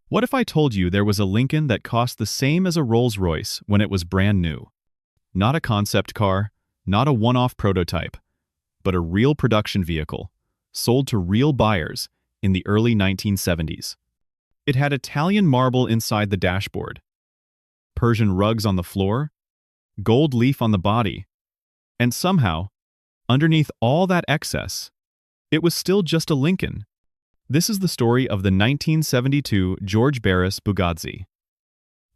What if I told you there was a Lincoln that cost the same as a Rolls-Royce when it was brand new? Not a concept car, not a one-off prototype, but a real production vehicle, sold to real buyers in the early 1970s. It had Italian marble inside the dashboard, Persian rugs on the floor, gold leaf on the body, and somehow, underneath all that excess, it was still just a Lincoln. This is the story of the 1972 George Barris Bugazzi.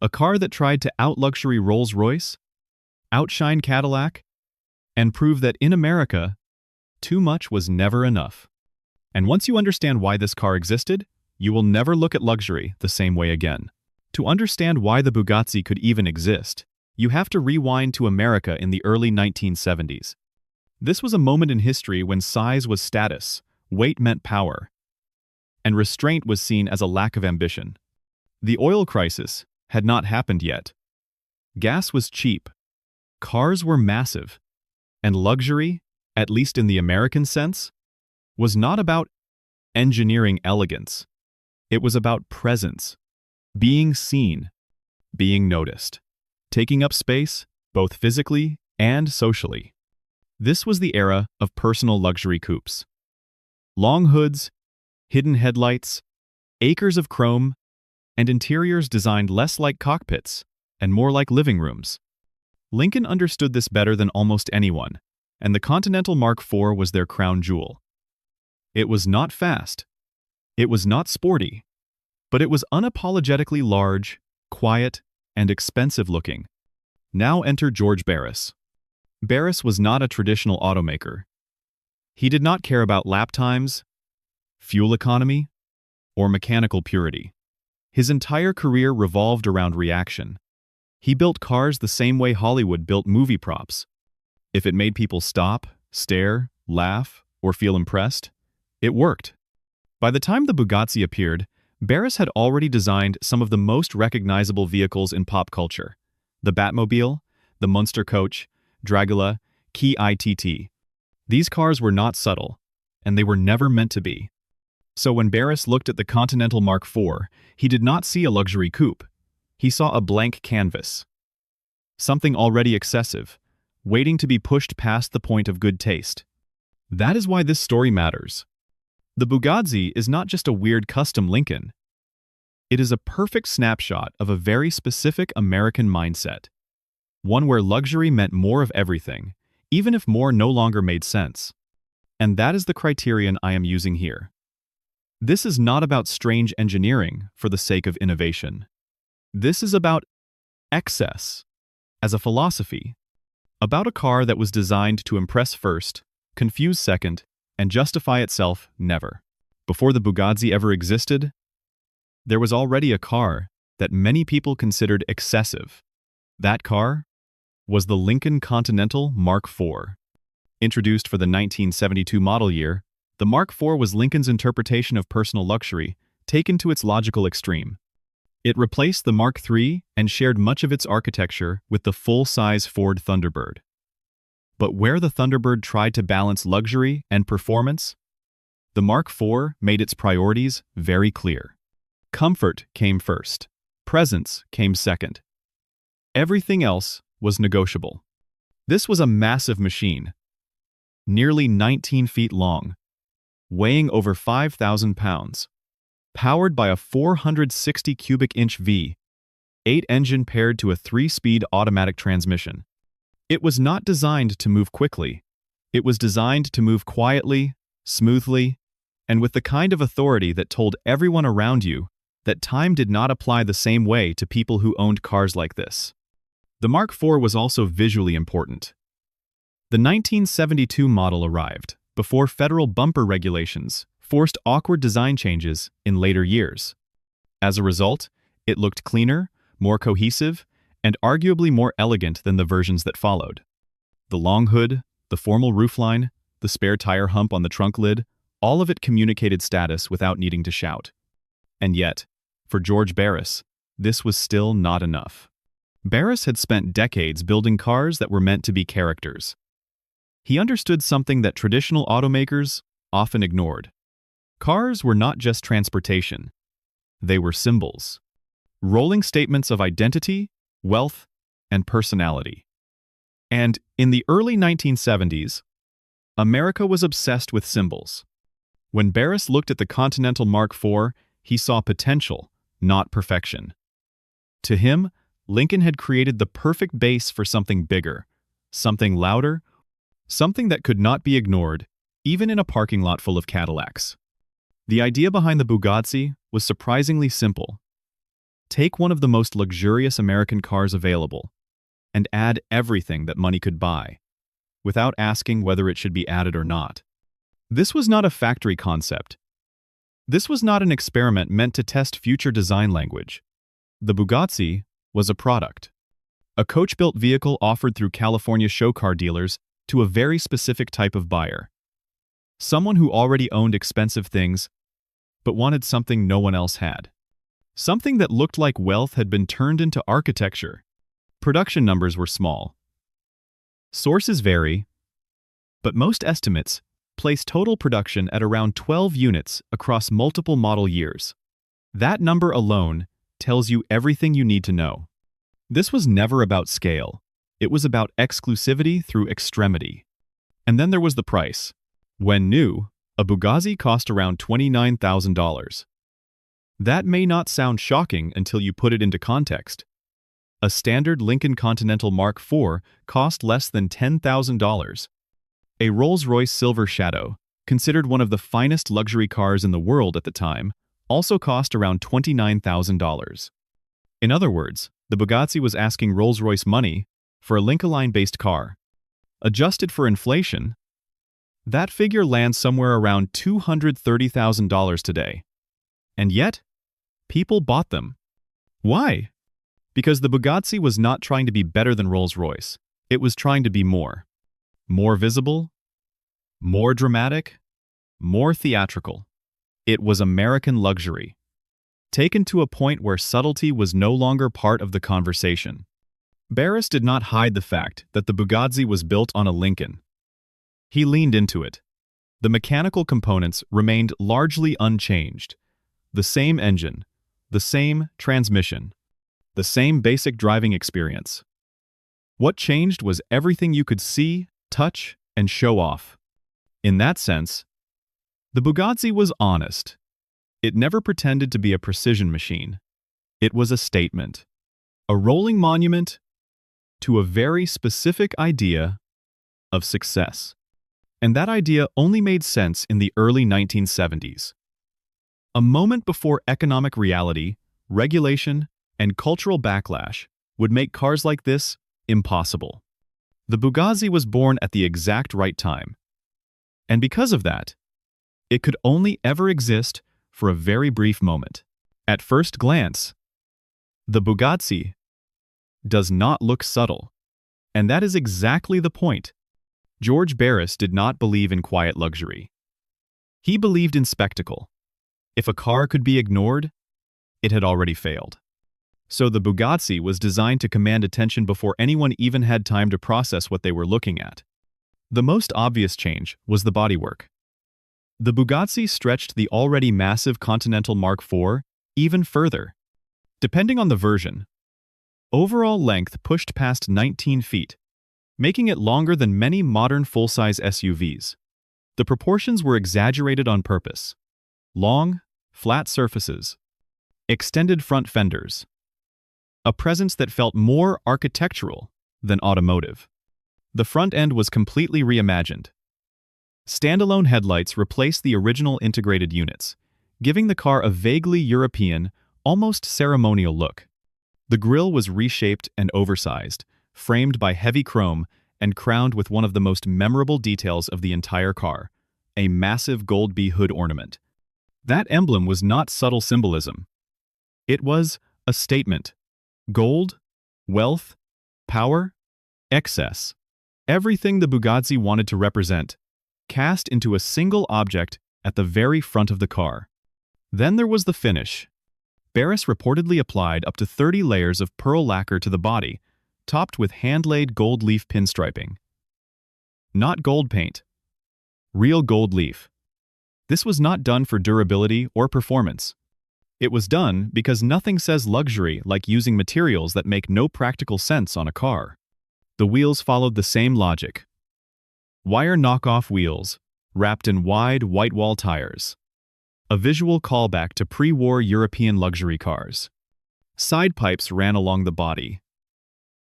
A car that tried to out-luxury Rolls-Royce, outshine Cadillac, and prove that in America, too much was never enough. And once you understand why this car existed, you will never look at luxury the same way again. To understand why the Bugazzi could even exist, you have to rewind to America in the early 1970s. This was a moment in history when size was status, weight meant power, and restraint was seen as a lack of ambition. The oil crisis had not happened yet. Gas was cheap, cars were massive, and luxury, at least in the American sense, was not about engineering elegance. It was about presence, being seen, being noticed, taking up space, both physically and socially. This was the era of personal luxury coupes. Long hoods, hidden headlights, acres of chrome, and interiors designed less like cockpits and more like living rooms. Lincoln understood this better than almost anyone, and the Continental Mark IV was their crown jewel. It was not fast, it was not sporty, but it was unapologetically large, quiet, and expensive-looking. Now enter George Barris. Barris was not a traditional automaker. He did not care about lap times, fuel economy, or mechanical purity. His entire career revolved around reaction. He built cars the same way Hollywood built movie props. If it made people stop, stare, laugh, or feel impressed, it worked. By the time the Bugazzi appeared, Barris had already designed some of the most recognizable vehicles in pop culture: the Batmobile, the Munster Coach, Dragula, Key ITT. These cars were not subtle, and they were never meant to be. So when Barris looked at the Continental Mark IV, he did not see a luxury coupe. He saw a blank canvas. Something already excessive, waiting to be pushed past the point of good taste. That is why this story matters. The Bugazzi is not just a weird custom Lincoln. It is a perfect snapshot of a very specific American mindset. One where luxury meant more of everything, even if more no longer made sense. And that is the criterion I am using here. This is not about strange engineering for the sake of innovation. This is about excess as a philosophy, about a car that was designed to impress first, confuse second, and justify itself never. Before the Bugazzi ever existed, there was already a car that many people considered excessive. That car was the Lincoln Continental Mark IV. Introduced for the 1972 model year, the Mark IV was Lincoln's interpretation of personal luxury, taken to its logical extreme. It replaced the Mark III and shared much of its architecture with the full-size Ford Thunderbird. But where the Thunderbird tried to balance luxury and performance, the Mark IV made its priorities very clear. Comfort came first. Presence came second. Everything else was negotiable. This was a massive machine, nearly 19 feet long, weighing over 5,000 pounds, powered by a 460 cubic inch V8 engine paired to a 3-speed automatic transmission. It was not designed to move quickly. It was designed to move quietly, smoothly, and with the kind of authority that told everyone around you that time did not apply the same way to people who owned cars like this. The Mark IV was also visually important. The 1972 model arrived before federal bumper regulations forced awkward design changes in later years. As a result, it looked cleaner, more cohesive, and arguably more elegant than the versions that followed. The long hood, the formal roofline, the spare tire hump on the trunk lid, all of it communicated status without needing to shout. And yet, for George Barris, this was still not enough. Barris had spent decades building cars that were meant to be characters. He understood something that traditional automakers often ignored. Cars were not just transportation. They were symbols. Rolling statements of identity, wealth, and personality. And in the early 1970s, America was obsessed with symbols. When Barris looked at the Continental Mark IV, he saw potential, not perfection. To him, Lincoln had created the perfect base for something bigger, something louder, something that could not be ignored, even in a parking lot full of Cadillacs. The idea behind the Bugazzi was surprisingly simple. Take one of the most luxurious American cars available and add everything that money could buy, without asking whether it should be added or not. This was not a factory concept. This was not an experiment meant to test future design language. The Bugazzi was a product. A coach-built vehicle offered through California show car dealers to a very specific type of buyer. Someone who already owned expensive things, but wanted something no one else had. Something that looked like wealth had been turned into architecture. Production numbers were small. Sources vary, but most estimates place total production at around 12 units across multiple model years. That number alone tells you everything you need to know. This was never about scale. It was about exclusivity through extremity. And then there was the price. When new, a Bugazzi cost around $29,000. That may not sound shocking until you put it into context. A standard Lincoln Continental Mark IV cost less than $10,000. A Rolls-Royce Silver Shadow, considered one of the finest luxury cars in the world at the time, also cost around $29,000. In other words, the Bugazzi was asking Rolls-Royce money for a Lincoln-based car. Adjusted for inflation, that figure lands somewhere around $230,000 today. And yet, people bought them. Why? Because the Bugazzi was not trying to be better than Rolls-Royce. It was trying to be more. More visible, more dramatic, more theatrical. It was American luxury, taken to a point where subtlety was no longer part of the conversation. Barris did not hide the fact that the Bugazzi was built on a Lincoln. He leaned into it. The mechanical components remained largely unchanged. The same engine, the same transmission, the same basic driving experience. What changed was everything you could see, touch, and show off. In that sense, the Bugazzi was honest. It never pretended to be a precision machine. It was a statement, a rolling monument to a very specific idea of success. And that idea only made sense in the early 1970s. A moment before economic reality, regulation, and cultural backlash would make cars like this impossible. The Bugazzi was born at the exact right time. And because of that, it could only ever exist for a very brief moment. At first glance, the Bugazzi does not look subtle. And that is exactly the point. George Barris did not believe in quiet luxury. He believed in spectacle. If a car could be ignored, it had already failed. So the Bugazzi was designed to command attention before anyone even had time to process what they were looking at. The most obvious change was the bodywork. The Bugazzi stretched the already massive Continental Mark IV even further. Depending on the version, overall length pushed past 19 feet, making it longer than many modern full-size SUVs. The proportions were exaggerated on purpose. Long, flat surfaces, extended front fenders, a presence that felt more architectural than automotive. The front end was completely reimagined. Standalone headlights replaced the original integrated units, giving the car a vaguely European, almost ceremonial look. The grille was reshaped and oversized, framed by heavy chrome and crowned with one of the most memorable details of the entire car, a massive gold B hood ornament. That emblem was not subtle symbolism. It was a statement. Gold, wealth, power, excess. Everything the Bugazzi wanted to represent, cast into a single object at the very front of the car. Then there was the finish. Barris reportedly applied up to 30 layers of pearl lacquer to the body, topped with hand-laid gold leaf pinstriping. Not gold paint. Real gold leaf. This was not done for durability or performance. It was done because nothing says luxury like using materials that make no practical sense on a car. The wheels followed the same logic. Wire knockoff wheels, wrapped in wide white wall tires. A visual callback to pre-war European luxury cars. Side pipes ran along the body.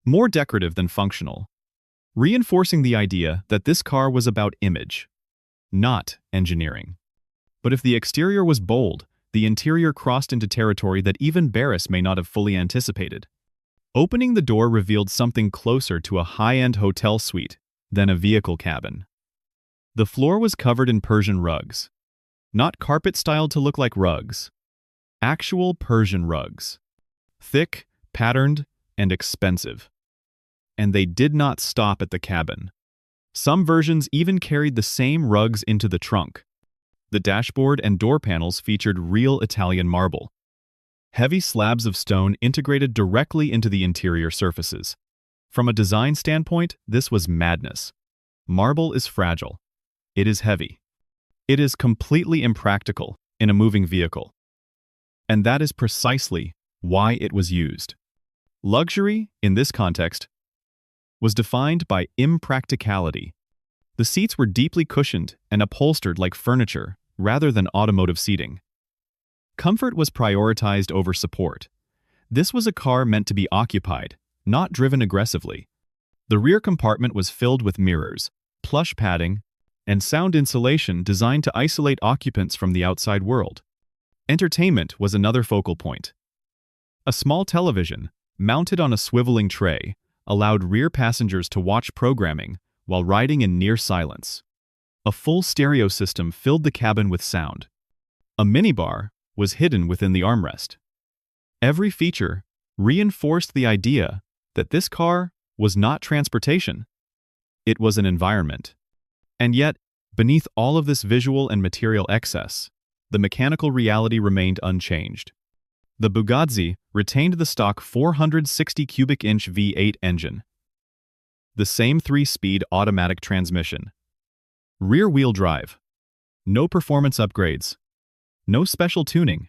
More decorative than functional, reinforcing the idea that this car was about image, not engineering. But if the exterior was bold, the interior crossed into territory that even Barris may not have fully anticipated. Opening the door revealed something closer to a high-end hotel suite than a vehicle cabin. The floor was covered in Persian rugs. Not carpet styled to look like rugs. Actual Persian rugs. Thick, patterned, and expensive. And they did not stop at the cabin. Some versions even carried the same rugs into the trunk. The dashboard and door panels featured real Italian marble. Heavy slabs of stone integrated directly into the interior surfaces. From a design standpoint, this was madness. Marble is fragile. It is heavy. It is completely impractical in a moving vehicle. And that is precisely why it was used. Luxury, in this context, was defined by impracticality. The seats were deeply cushioned and upholstered like furniture rather than automotive seating. Comfort was prioritized over support. This was a car meant to be occupied, not driven aggressively. The rear compartment was filled with mirrors, plush padding, and sound insulation designed to isolate occupants from the outside world. Entertainment was another focal point. A small television, mounted on a swiveling tray, allowed rear passengers to watch programming while riding in near silence. A full stereo system filled the cabin with sound. A minibar was hidden within the armrest. Every feature reinforced the idea that this car was not transportation. It was an environment. And yet, beneath all of this visual and material excess, the mechanical reality remained unchanged. The Bugazzi retained the stock 460 cubic inch V8 engine. The same 3-speed automatic transmission. Rear-wheel drive. No performance upgrades. No special tuning.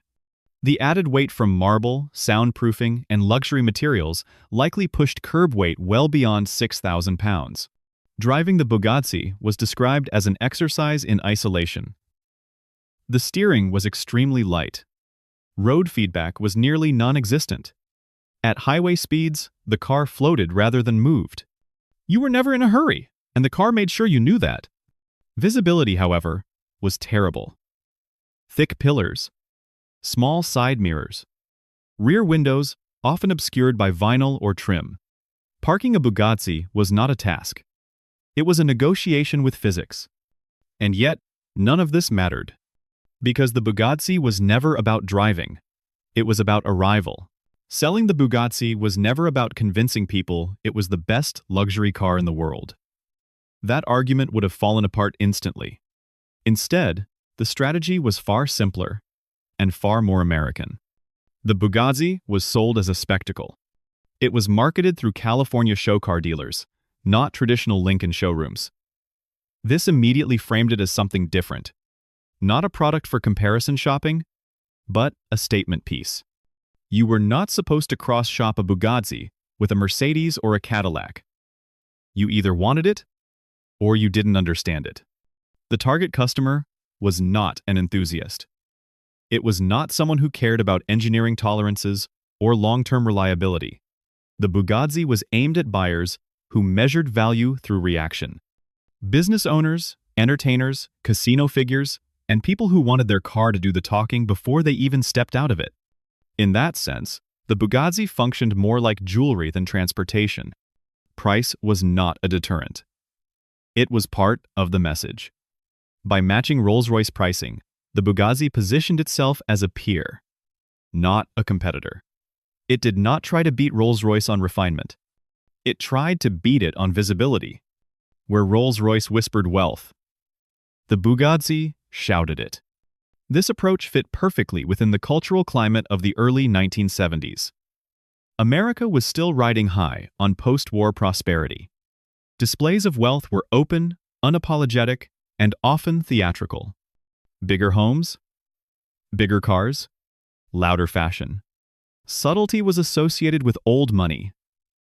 The added weight from marble, soundproofing, and luxury materials likely pushed curb weight well beyond 6,000 pounds. Driving the Bugazzi was described as an exercise in isolation. The steering was extremely light. Road feedback was nearly non-existent. At highway speeds, the car floated rather than moved. You were never in a hurry, and the car made sure you knew that. Visibility, however, was terrible. Thick pillars, small side mirrors, rear windows often obscured by vinyl or trim. Parking a Bugazzi was not a task. It was a negotiation with physics. And yet, none of this mattered. Because the Bugazzi was never about driving. It was about arrival. Selling the Bugazzi was never about convincing people it was the best luxury car in the world. That argument would have fallen apart instantly. Instead, the strategy was far simpler and far more American. The Bugazzi was sold as a spectacle. It was marketed through California show car dealers, not traditional Lincoln showrooms. This immediately framed it as something different. Not a product for comparison shopping, but a statement piece. You were not supposed to cross-shop a Bugazzi with a Mercedes or a Cadillac. You either wanted it, or you didn't understand it. The target customer was not an enthusiast. It was not someone who cared about engineering tolerances or long-term reliability. The Bugazzi was aimed at buyers who measured value through reaction. Business owners, entertainers, casino figures, and people who wanted their car to do the talking before they even stepped out of it. In that sense, the Bugazzi functioned more like jewelry than transportation. Price was not a deterrent. It was part of the message. By matching Rolls-Royce pricing, the Bugazzi positioned itself as a peer, not a competitor. It did not try to beat Rolls-Royce on refinement. It tried to beat it on visibility. Where Rolls-Royce whispered wealth, the Bugazzi shouted it. This approach fit perfectly within the cultural climate of the early 1970s. America was still riding high on post-war prosperity. Displays of wealth were open, unapologetic, and often theatrical. Bigger homes? Bigger cars? Louder fashion. Subtlety was associated with old money,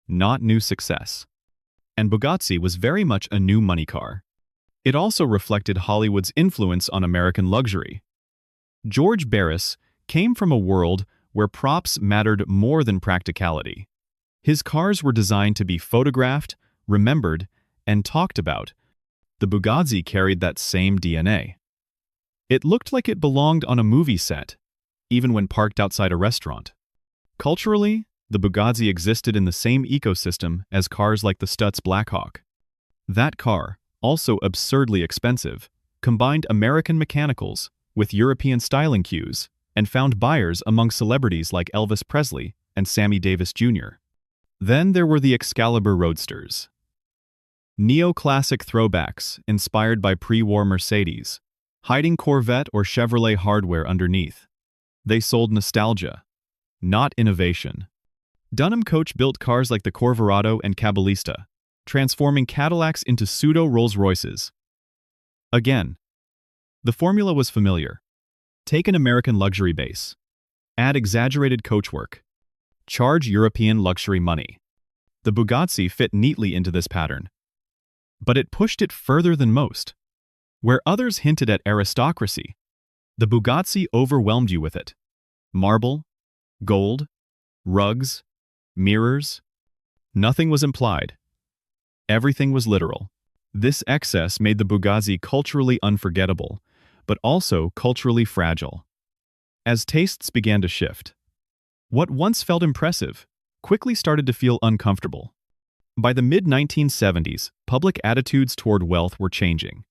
not new success. And Bugazzi was very much a new money car. It also reflected Hollywood's influence on American luxury. George Barris came from a world where props mattered more than practicality. His cars were designed to be photographed, remembered, and talked about. The Bugazzi carried that same DNA. It looked like it belonged on a movie set, even when parked outside a restaurant. Culturally, the Bugazzi existed in the same ecosystem as cars like the Stutz Blackhawk. That car, also absurdly expensive, combined American mechanicals with European styling cues and found buyers among celebrities like Elvis Presley and Sammy Davis Jr. Then there were the Excalibur Roadsters. Neoclassic throwbacks inspired by pre-war Mercedes, hiding Corvette or Chevrolet hardware underneath. They sold nostalgia, not innovation. Dunham Coach built cars like the Corvorado and Cabalista, transforming Cadillacs into pseudo-Rolls-Royces. Again, the formula was familiar. Take an American luxury base. Add exaggerated coachwork. Charge European luxury money. The Bugazzi fit neatly into this pattern. But it pushed it further than most. Where others hinted at aristocracy, the Bugazzi overwhelmed you with it. Marble, gold, rugs, mirrors. Nothing was implied. Everything was literal. This excess made the Bugazzi culturally unforgettable, but also culturally fragile. As tastes began to shift, what once felt impressive quickly started to feel uncomfortable. By the mid-1970s, public attitudes toward wealth were changing.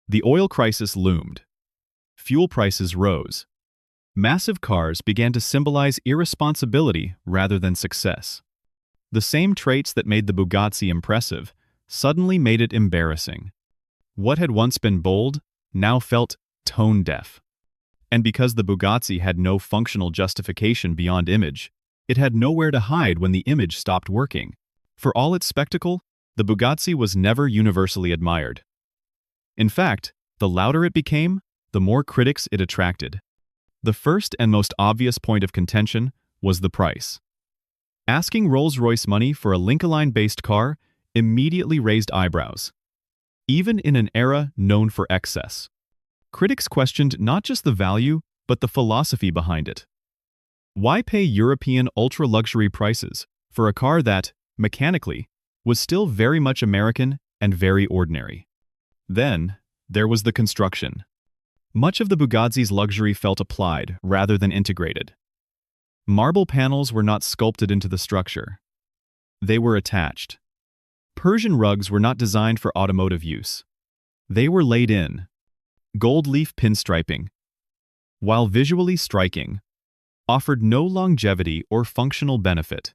The oil crisis loomed. Fuel prices rose. Massive cars began to symbolize irresponsibility rather than success. The same traits that made the Bugazzi impressive suddenly made it embarrassing. What had once been bold now felt tone-deaf. And because the Bugazzi had no functional justification beyond image, it had nowhere to hide when the image stopped working. For all its spectacle, the Bugazzi was never universally admired. In fact, the louder it became, the more critics it attracted. The first and most obvious point of contention was the price. Asking Rolls-Royce money for a Lincoln-based car immediately raised eyebrows. Even in an era known for excess, critics questioned not just the value, but the philosophy behind it. Why pay European ultra-luxury prices for a car that, mechanically, was still very much American and very ordinary? Then, there was the construction. Much of the Bugazzi's luxury felt applied rather than integrated. Marble panels were not sculpted into the structure. They were attached. Persian rugs were not designed for automotive use. They were laid in. Gold leaf pinstriping, while visually striking, offered no longevity or functional benefit.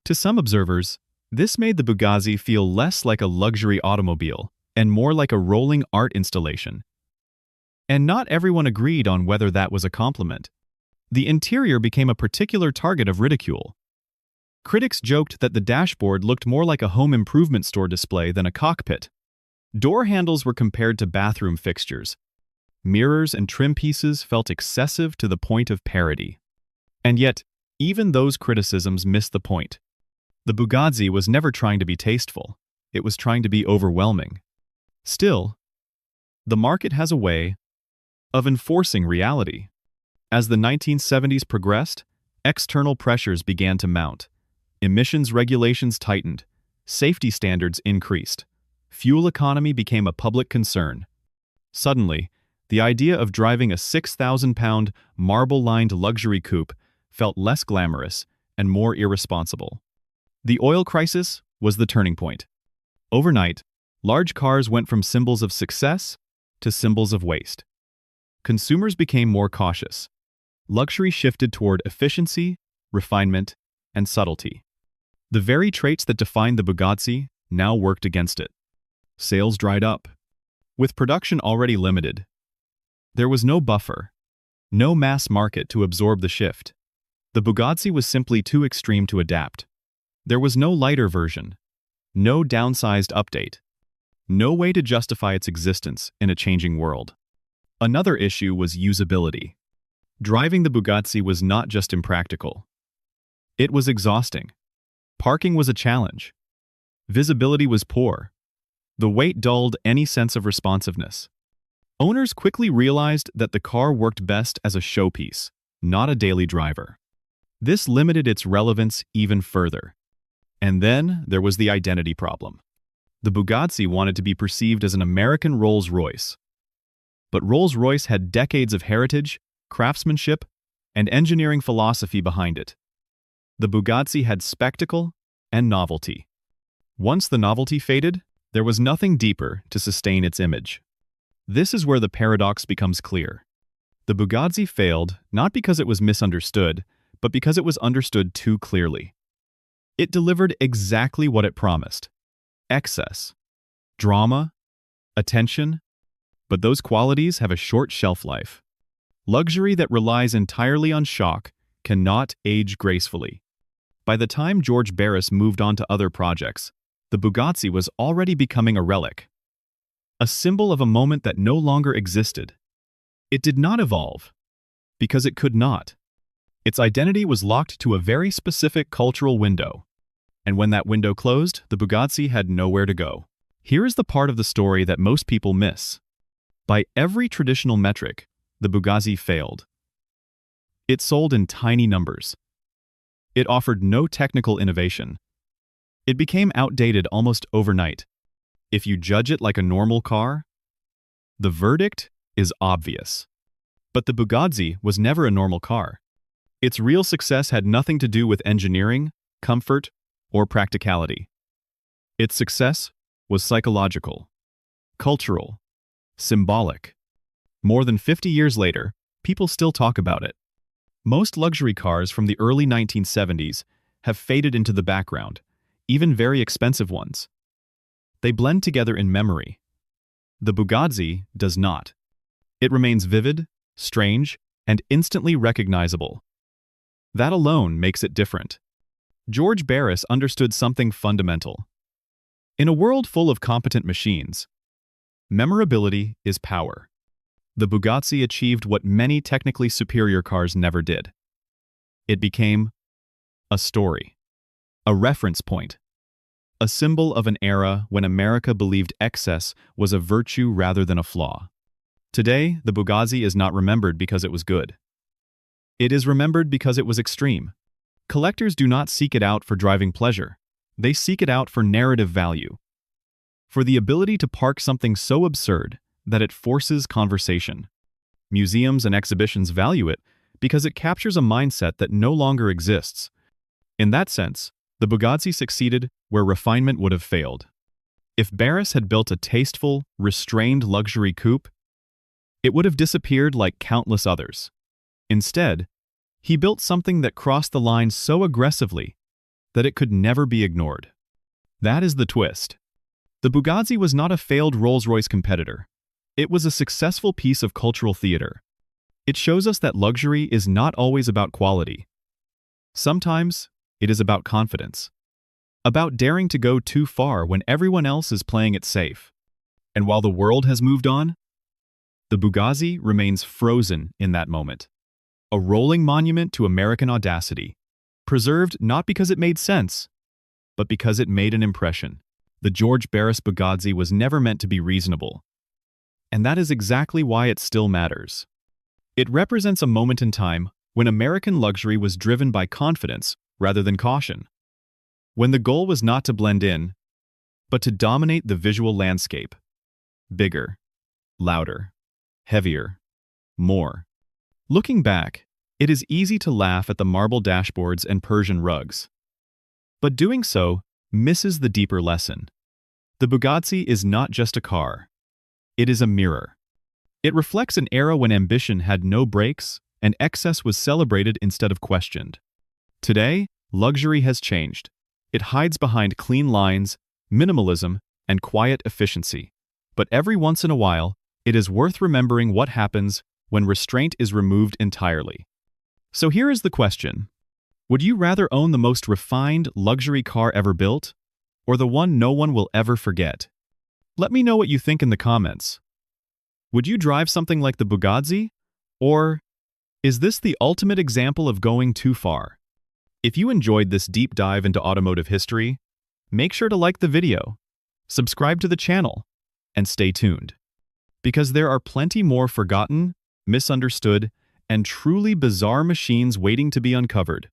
To some observers, this made the Bugazzi feel less like a luxury automobile and more like a rolling art installation. And not everyone agreed on whether that was a compliment. The interior became a particular target of ridicule. Critics joked that the dashboard looked more like a home improvement store display than a cockpit. Door handles were compared to bathroom fixtures. Mirrors and trim pieces felt excessive to the point of parody. And yet, even those criticisms missed the point. The Bugazzi was never trying to be tasteful. It was trying to be overwhelming. Still, the market has a way of enforcing reality. As the 1970s progressed, external pressures began to mount. Emissions regulations tightened. Safety standards increased. Fuel economy became a public concern. Suddenly, the idea of driving a 6,000-pound, marble-lined luxury coupe felt less glamorous and more irresponsible. The oil crisis was the turning point. Overnight, large cars went from symbols of success to symbols of waste. Consumers became more cautious. Luxury shifted toward efficiency, refinement, and subtlety. The very traits that defined the Bugazzi now worked against it. Sales dried up. With production already limited, there was no buffer, no mass market to absorb the shift. The Bugazzi was simply too extreme to adapt. There was no lighter version, no downsized update, no way to justify its existence in a changing world. Another issue was usability. Driving the Bugazzi was not just impractical. It was exhausting. Parking was a challenge. Visibility was poor. The weight dulled any sense of responsiveness. Owners quickly realized that the car worked best as a showpiece, not a daily driver. This limited its relevance even further. And then there was the identity problem. The Bugazzi wanted to be perceived as an American Rolls-Royce. But Rolls-Royce had decades of heritage, craftsmanship, and engineering philosophy behind it. The Bugazzi had spectacle and novelty. Once the novelty faded, there was nothing deeper to sustain its image. This is where the paradox becomes clear. The Bugazzi failed not because it was misunderstood, but because it was understood too clearly. It delivered exactly what it promised: excess, drama, attention, but those qualities have a short shelf life. Luxury that relies entirely on shock cannot age gracefully. By the time George Barris moved on to other projects, the Bugazzi was already becoming a relic, a symbol of a moment that no longer existed. It did not evolve, because it could not. Its identity was locked to a very specific cultural window, and when that window closed, the Bugazzi had nowhere to go. Here is the part of the story that most people miss. By every traditional metric, the Bugazzi failed. It sold in tiny numbers. It offered no technical innovation. It became outdated almost overnight. If you judge it like a normal car, the verdict is obvious. But the Bugazzi was never a normal car. Its real success had nothing to do with engineering, comfort, or practicality. Its success was psychological, cultural, symbolic. More than 50 years later, people still talk about it. Most luxury cars from the early 1970s have faded into the background, even very expensive ones. They blend together in memory. The Bugazzi does not. It remains vivid, strange, and instantly recognizable. That alone makes it different. George Barris understood something fundamental. In a world full of competent machines, memorability is power. The Bugazzi achieved what many technically superior cars never did. It became a story, a reference point, a symbol of an era when America believed excess was a virtue rather than a flaw. Today, the Bugazzi is not remembered because it was good. It is remembered because it was extreme. Collectors do not seek it out for driving pleasure. They seek it out for narrative value, for the ability to park something so absurd that it forces conversation. Museums and exhibitions value it because it captures a mindset that no longer exists. In that sense, the Bugazzi succeeded where refinement would have failed. If Barris had built a tasteful, restrained luxury coupe, it would have disappeared like countless others. Instead, he built something that crossed the line so aggressively that it could never be ignored. That is the twist. The Bugazzi was not a failed Rolls-Royce competitor. It was a successful piece of cultural theater. It shows us that luxury is not always about quality. Sometimes it is about confidence, about daring to go too far when everyone else is playing it safe. And while the world has moved on, the Bugazzi remains frozen in that moment. A rolling monument to American audacity, preserved not because it made sense, but because it made an impression. The George Barris Bugazzi was never meant to be reasonable. And that is exactly why it still matters. It represents a moment in time when American luxury was driven by confidence rather than caution. When the goal was not to blend in, but to dominate the visual landscape. Bigger, louder, heavier, more. Looking back, it is easy to laugh at the marble dashboards and Persian rugs. But doing so misses the deeper lesson. The Bugazzi is not just a car. It is a mirror. It reflects an era when ambition had no brakes and excess was celebrated instead of questioned. Today, luxury has changed. It hides behind clean lines, minimalism, and quiet efficiency. But every once in a while, it is worth remembering what happens when restraint is removed entirely. So here is the question. Would you rather own the most refined luxury car ever built, or the one no one will ever forget? Let me know what you think in the comments. Would you drive something like the Bugazzi? Or is this the ultimate example of going too far? If you enjoyed this deep dive into automotive history, make sure to like the video, subscribe to the channel, and stay tuned. Because there are plenty more forgotten, misunderstood, and truly bizarre machines waiting to be uncovered.